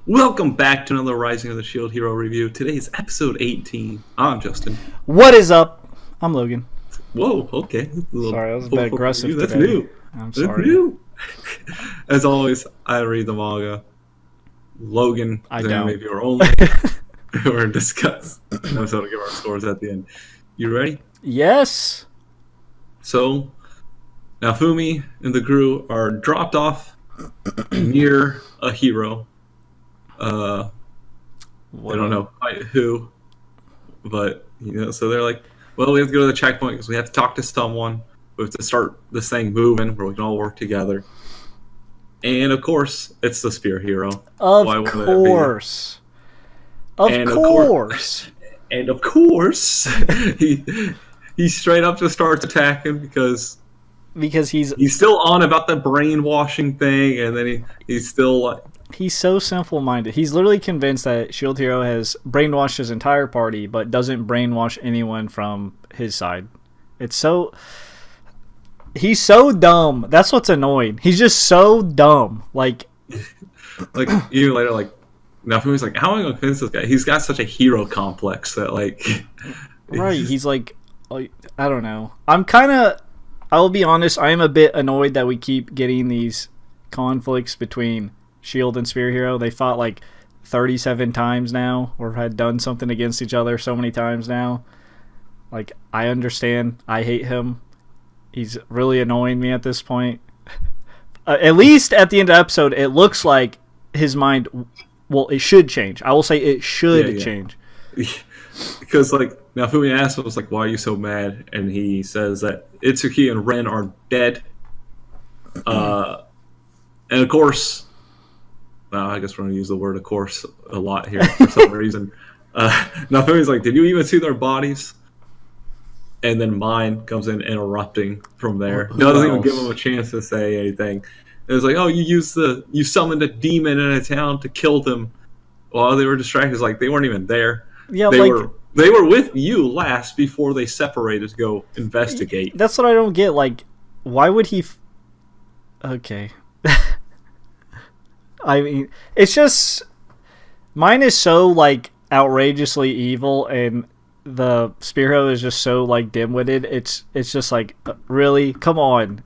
Welcome back to another Rising of the Shield Hero review. Today is episode 18. I'm Justin. What is up? I'm Logan. Whoa, okay. Sorry, I was a bit aggressive That's today. new. I'm That's sorry. new. As always, I read the manga. Logan I is an don't. anime viewer only. We're discuss episode to give our scores at the end. You ready? Yes. So, Naofumi and the crew are dropped off near a hero. I don't know who, but so they're like, well, we have to go to the checkpoint because we have to talk to someone. We have to start this thing moving where we can all work together. And of course, it's the spear hero. Of course. And of course, he straight up just starts attacking because he's still on about the brainwashing thing, and then he's still like. He's so simple-minded. He's literally convinced that Shield Hero has brainwashed his entire party, but doesn't brainwash anyone from his side. He's so dumb. That's what's annoying. He's just so dumb. Like even later, Naofumi's like, how am I going to convince this guy? He's got such a hero complex that, right, he's like, I don't know. I'll be honest, I am a bit annoyed that we keep getting these conflicts between Shield and Spear Hero. They fought like 37 times now, or had done something against each other so many times now. Like, I understand. I hate him. He's really annoying me at this point. At least at the end of the episode, it looks like his mind, well, it should change. I will say it should change. Because, Naofumi asks him, why are you so mad? And he says that Itsuki and Ren are dead. And of course, I guess we're going to use the word of course a lot here for some reason. Naofumi's like, did you even see their bodies? And then mine comes in interrupting from there. Doesn't even give him a chance to say anything. And it's like, oh, you summoned a demon in a town to kill them while they were distracted. It's like, they weren't even there. Yeah, they were with you last before they separated to go investigate. That's what I don't get. Like, why would he... Okay. I mean, it's just... Mine is so, outrageously evil, and the Spear Hero is just so, dim-witted. It's just really? Come on.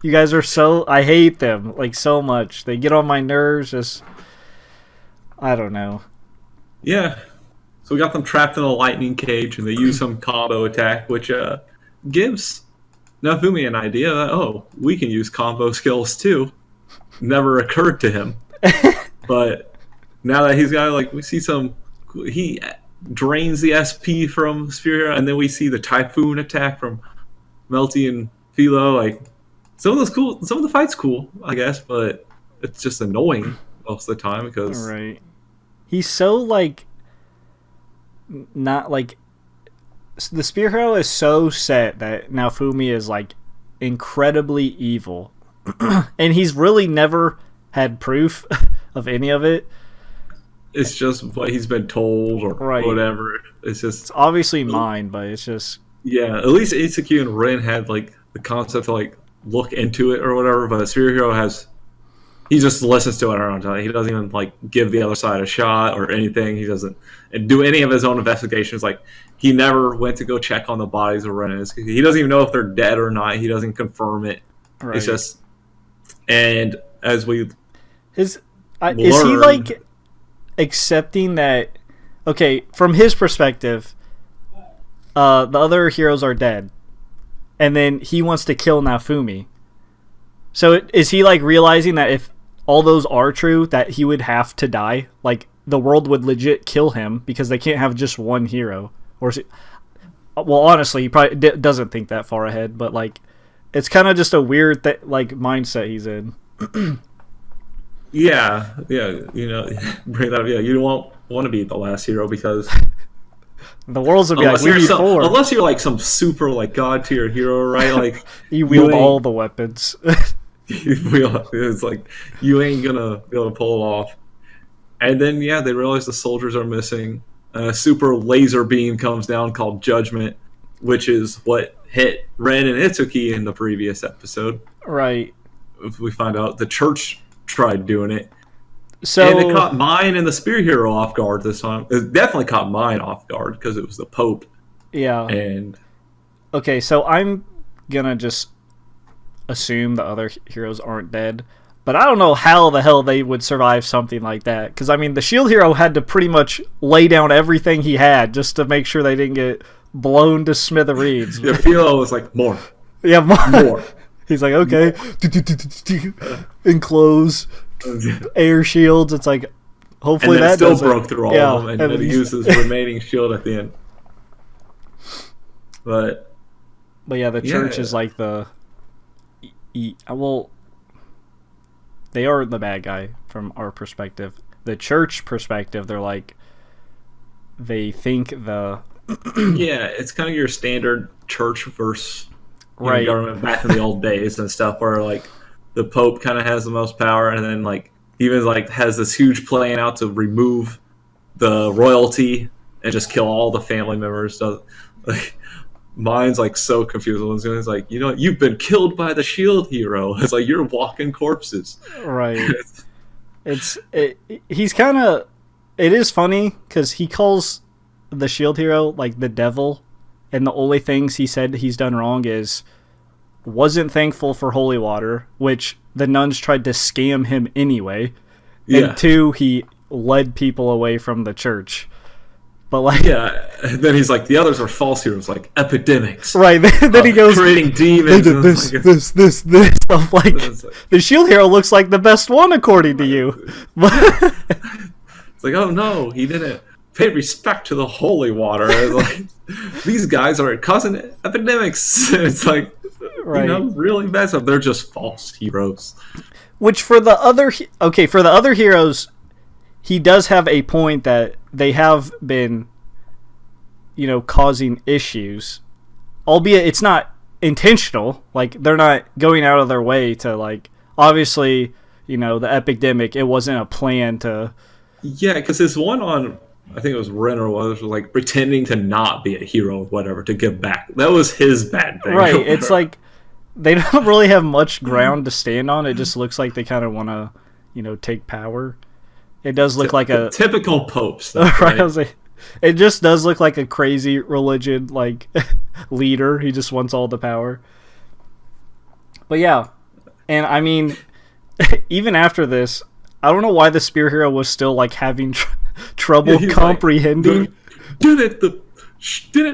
You guys are so... I hate them, so much. They get on my nerves, just... I don't know. Yeah. So we got them trapped in a lightning cage, and they use some combo attack, which gives Naofumi an idea that, we can use combo skills too. Never occurred to him. But now that he's got, we see he drains the SP from Spear, and then we see the Typhoon attack from Melty and Philo. Some of the fight's cool, I guess, but it's just annoying most of the time because... Right. He's so, not, the Spear Hero is so set that Naofumi is, incredibly evil. And he's really never had proof of any of it. It's just what he's been told or whatever. It's obviously mine, but it's just... Yeah, at least Itsuki and Ren had, the concept to, look into it or whatever, but Spear Hero has... He just listens to it on his own. He doesn't even, give the other side a shot or anything. He doesn't do any of his own investigations. He never went to go check on the bodies of Ren. He doesn't even know if they're dead or not. He doesn't confirm it. Right. It's just... And as we... Is he, accepting that... Okay, from his perspective, the other heroes are dead. And then he wants to kill Naofumi. So is he, realizing that if all those are true, that he would have to die? The world would legit kill him because they can't have just one hero. Or is it... Well, honestly, he probably doesn't think that far ahead, but, it's kind of just a weird, mindset he's in. Yeah, bring that up. Yeah, you don't want to be the last hero because the world's gonna be we need four. Unless you're some super god tier hero, right? You wield all the weapons. It's you ain't gonna be able to pull it off. And then they realize the soldiers are missing. A super laser beam comes down called Judgment, which is what hit Ren and Itsuki in the previous episode. Right. We find out the church tried doing it. So and it caught mine and the Spear Hero off guard this time. It definitely caught mine off guard because it was the Pope. yeah. And Okay, so I'm gonna just assume the other heroes aren't dead. But I don't know how the hell they would survive something like that. Because, I mean, the shield hero had to pretty much lay down everything he had just to make sure they didn't get blown to smithereens. yeah, Philo was like, more. Yeah, More. He's like, okay. Enclose. Air shields. It's like, hopefully And then that still doesn't... broke through all of them. And then he used his remaining shield at the end. But yeah, the church is like the... Well... They are the bad guy from our perspective. The church perspective, they're like, they think the yeah, it's kind of your standard church versus right government back in the old days and stuff, where like the Pope kind of has the most power, and then like even like has this huge plan out to remove the royalty and just kill all the family members. So, like, mine's like so confused. It's like, you've been killed by the shield hero. It's like you're walking corpses. Right. He's kind of... It is funny because he calls the shield hero like the devil, and the only things he said he's done wrong is wasn't thankful for holy water, which the nuns tried to scam him anyway. Yeah. And 2, he led people away from the church. But like, yeah, and then he's like, the others are false heroes, like epidemics. Right. Then he goes, creating demons. They did this stuff. Like, the shield hero looks like the best one according to you. It's like, oh no, he didn't pay respect to the holy water. It's like, these guys are causing epidemics. It's like, right. Really bad stuff. They're just false heroes. Which for the other heroes, he does have a point that they have been, causing issues, albeit it's not intentional. Like, they're not going out of their way to, like, obviously, the epidemic, it wasn't a plan to... Yeah, because his one on, I think it was Ren or was like pretending to not be a hero or whatever to give back. That was his bad thing. Right, it's like, they don't really have much ground to stand on. It just looks like they kind of want to, take power. It does look like a typical Pope stuff, right? I was like, it just does look like a crazy religion like leader. He just wants all the power. But yeah, and I mean, even after this, I don't know why the Spear Hero was still like having trouble comprehending. Like, didn't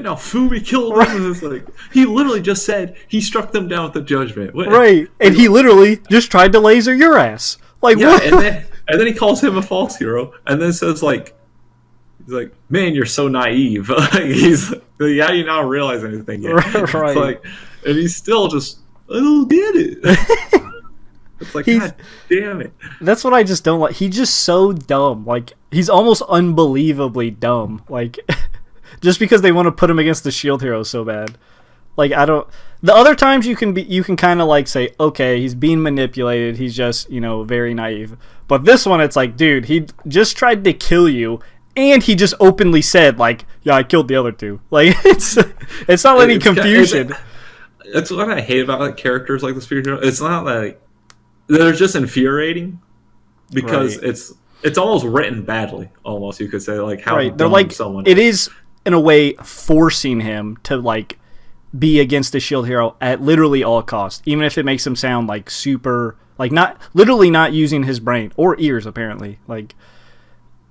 Naofumi kill them? Right. It's like, he literally just said he struck them down with the judgment. Right, and he literally just tried to laser your ass. Like, yeah, what? And then he calls him a false hero, and then says he's like, man, you're so naive. He's like, yeah, you not realize anything yet. Right. It's like, and he's still just, I don't get it. It's like, God damn it. That's what I just don't like. He's just so dumb. Like, he's almost unbelievably dumb. Like, just because they want to put him against the shield hero so bad. Like, I don't... The other times you can kind of like say, okay, he's being manipulated. He's just, very naive. But this one, it's like, dude, he just tried to kill you, and he just openly said, like, yeah, I killed the other two. Like, it's not any confusion. That's what I hate about like characters like the Spear Hero. It's not like they're just infuriating because it's almost written badly. Almost, you could say, like how they're like someone it is in a way forcing him to like be against the shield hero at literally all costs, even if it makes him sound like super, like not literally not using his brain or ears apparently. Like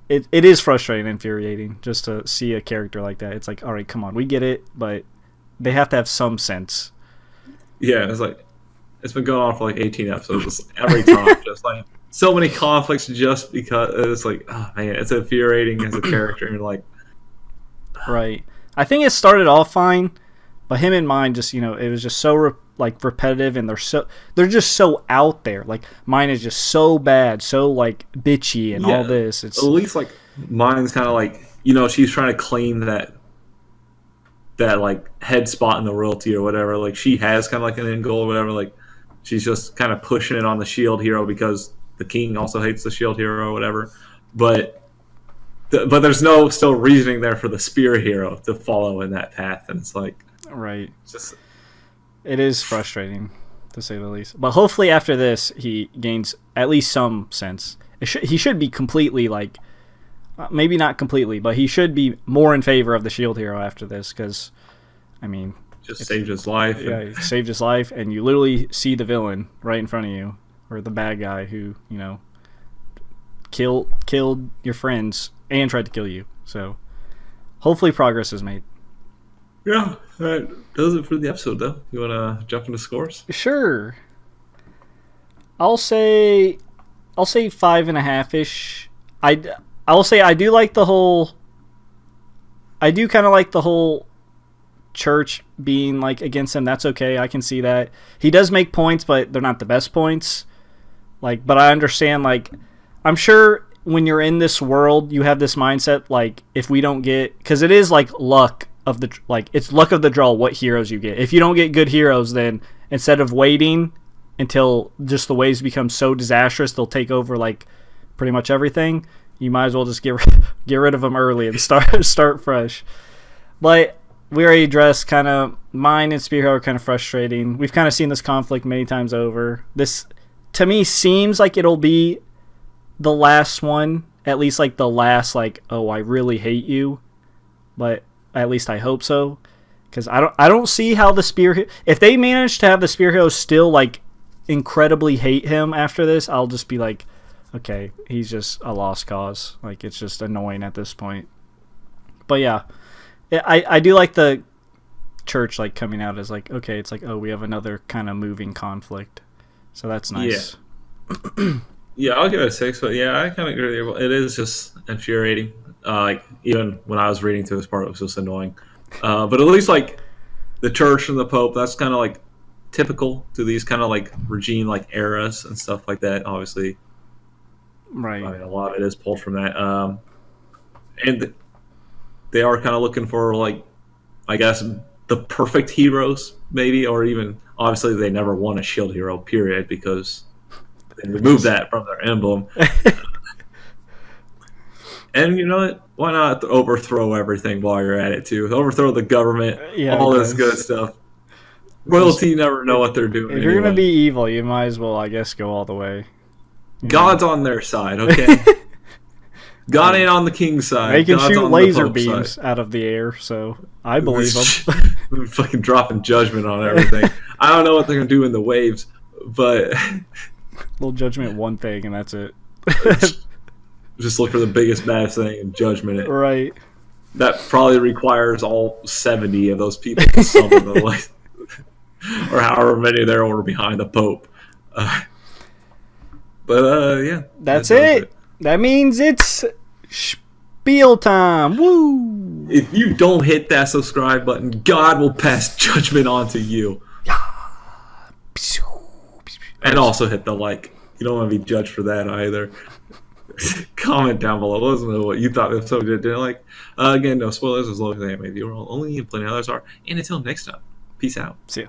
it is frustrating and infuriating just to see a character like that. It's like, all right, come on, we get it, but they have to have some sense. Yeah, it's like it's been going on for like 18 episodes every time, just like so many conflicts just because it's like, oh man, it's infuriating as a character. And like, right, I think it started off fine. But him and mine just, it was just so repetitive, and they're just so out there. Like, mine is just so bad, so like bitchy and all this. It's at least like mine's kind of like, she's trying to claim that like head spot in the royalty or whatever. Like, she has kind of like an end goal or whatever. Like, she's just kind of pushing it on the shield hero because the king also hates the shield hero or whatever. But there's no still reasoning there for the spear hero to follow in that path, and it's like. Right. Just... It is frustrating, to say the least. But hopefully after this, he gains at least some sense. he should be completely like, maybe not completely, but he should be more in favor of the Shield Hero after this because, I mean, just saved his life. Yeah, he saved his life, and you literally see the villain right in front of you, or the bad guy who killed your friends and tried to kill you. So hopefully progress is made. Yeah, that does it for the episode, though. You want to jump into scores? Sure. I'll say 5.5-ish. I'll say I do like the whole. I do kind of like the whole church being like against him. That's okay. I can see that. He does make points, but they're not the best points. Like, but I understand. Like, I'm sure when you're in this world, you have this mindset. Like, if we don't get, because it is like luck of the it's luck of the draw what heroes you get. If you don't get good heroes, then instead of waiting until just the waves become so disastrous, they'll take over like pretty much everything. You might as well just get rid of them early and start fresh. But we already addressed kind of mine and Spear Hero are kind of frustrating. We've kind of seen this conflict many times over. This to me seems like it'll be the last one, at least like the last like, oh, I really hate you. But at least I hope so, because I don't see how the Spear, if they manage to have the Spear Hero still like incredibly hate him after this, I'll just be like, okay, he's just a lost cause. Like, it's just annoying at this point. But yeah, I do like the church like coming out as like, okay, it's like, oh, we have another kind of moving conflict, so that's nice. Yeah, I'll give it a 6, but yeah, I kind of agree with you. It is just infuriating. Like, even when I was reading through this part, it was just annoying. But at least, like, the church and the Pope, that's kind of, like, typical to these kind of, like, regime, like, eras and stuff like that, obviously. Right. I mean, a lot of it is pulled from that. And they are kind of looking for, like, I guess, the perfect heroes, maybe, or even, obviously, they never won a shield hero, period, because they removed that from their emblem. And you know what? Why not overthrow everything while you're at it, too? Overthrow the government, all this good stuff. Royalty never know what they're doing. If you're going to be evil, you might as well, I guess, go all the way. God's on their side, okay? God ain't on the king's side. They can God's shoot on laser the Pope's beams side. out of the air, so I believe them. Fucking dropping judgment on everything. I don't know what they're going to do in the waves, but... Little judgment, one thing, and that's it. Just look for the biggest, baddest thing and judgment it. Right. That probably requires all 70 of those people to summon the light. Or however many there were behind the Pope. Yeah. That's it. That means it's spiel time. Woo! If you don't hit that subscribe button, God will pass judgment onto you. And also hit the like. You don't want to be judged for that either. Comment down below. Let us know what you thought the episode didn't like. Again, no spoilers as long as I am. Maybe you're only and plenty others are. And until next time, peace out. See ya.